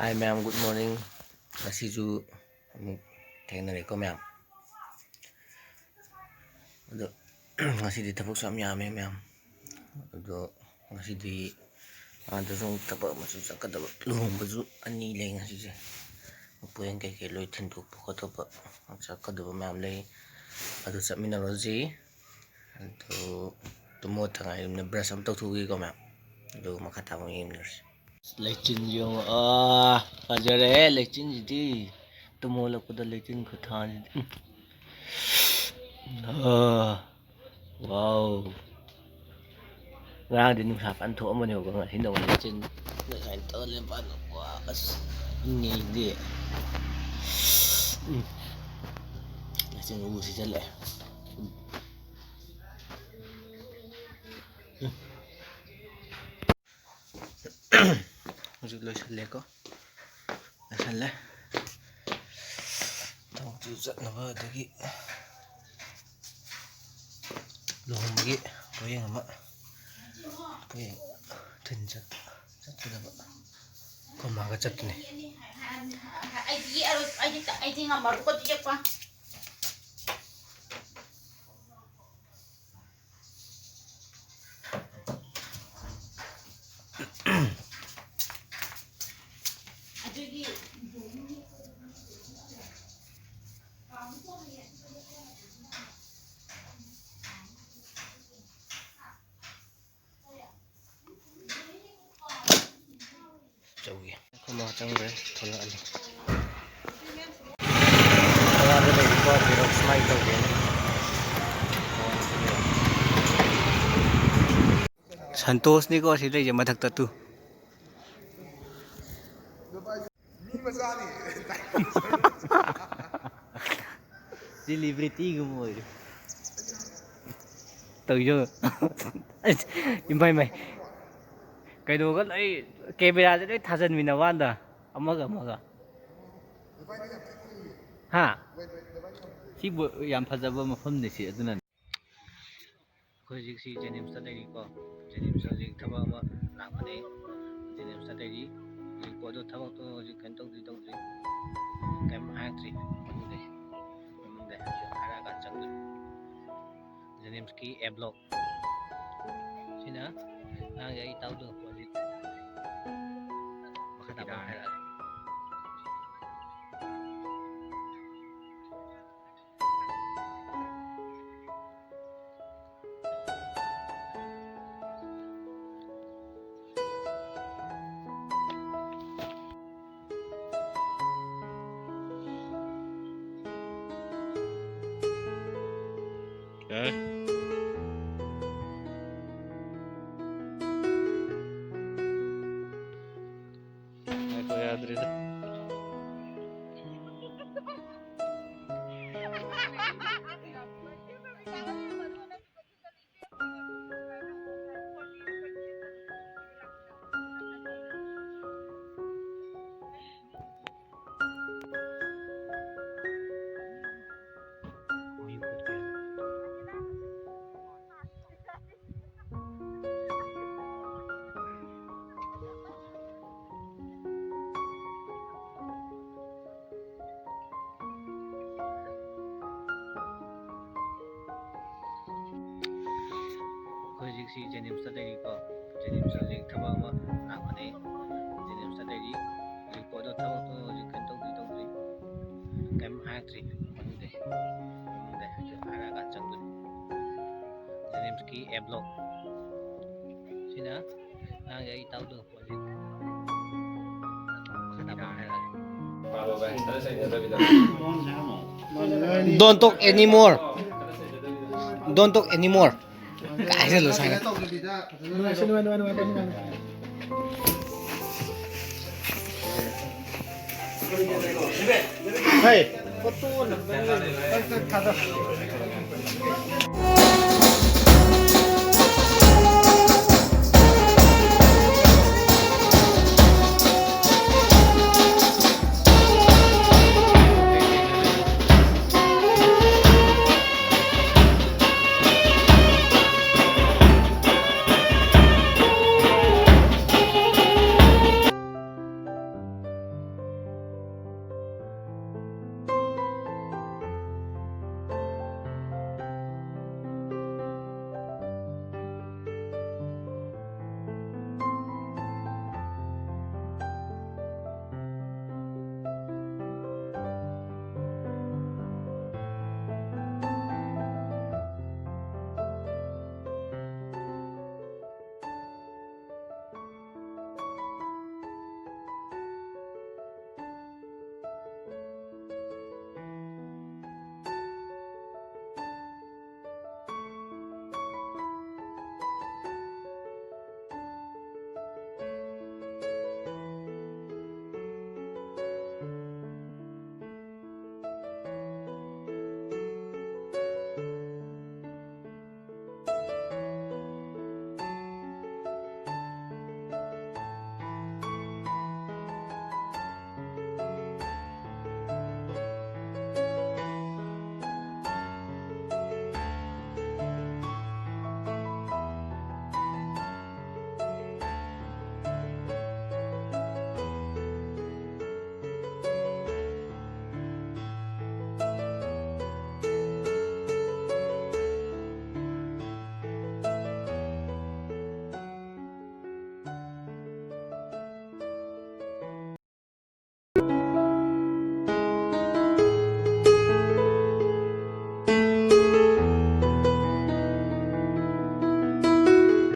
Hi ma'am, good morning. Ngasisu amuk thengnareko ma'am. Ado ngasidi thapok sam yame ma'am. Ado ngasidi ada song thapok masu sakadaba luhongbasu ani lay ngasise. Puyen kay loy thintuk photopa sakadaba ma'am lay. Ado sapminarose. Ado tumo thangai na brush am tawthugi ko ma'am. Ado makatamo yimners. Lechin yung kajare lechin jidi tumula ko da lechin ko than wow ngang din nung sapan to mo niyo nga hindaw lechin na kain to le pa wow as ngi di lechin usi jale Hujud loy sale ko sale tawag juzat na ba dagi lohong bagi puyeng ama puyeng tinjat jat na ba kumaga jat ni ai di ngamar ko ti pa Jauhi kumaga changre thola ali ada lagi ko pero smile daw din Santos ni ko sila yung mathak tatu celebrity gumoy tawyo imay may kaido ka ay camera dito thajan minawanda amaga ha sibu yam fazaba mafam ne si aduna khojik si Jenims ta dai ko Jenims ji thaba ma rakane Jenims ta dai ko do thaba to ji kan tong di kam hatri mamude ara ka chang Jenims ki a block sina na ga itaw do ko ji makata ba hara Ako yadri da khojik si Jenims ta dai ko Jenims ji thaba ma rakane Jenims ta dai ko do thaba to ji kan tong di kam hatri mamude ara ka chang Jenims ki a block sina na ga itaw do ko ji makata ba hara Don't talk anymore. Don't talk anymore. Kaya lo sana. Hey, foto na.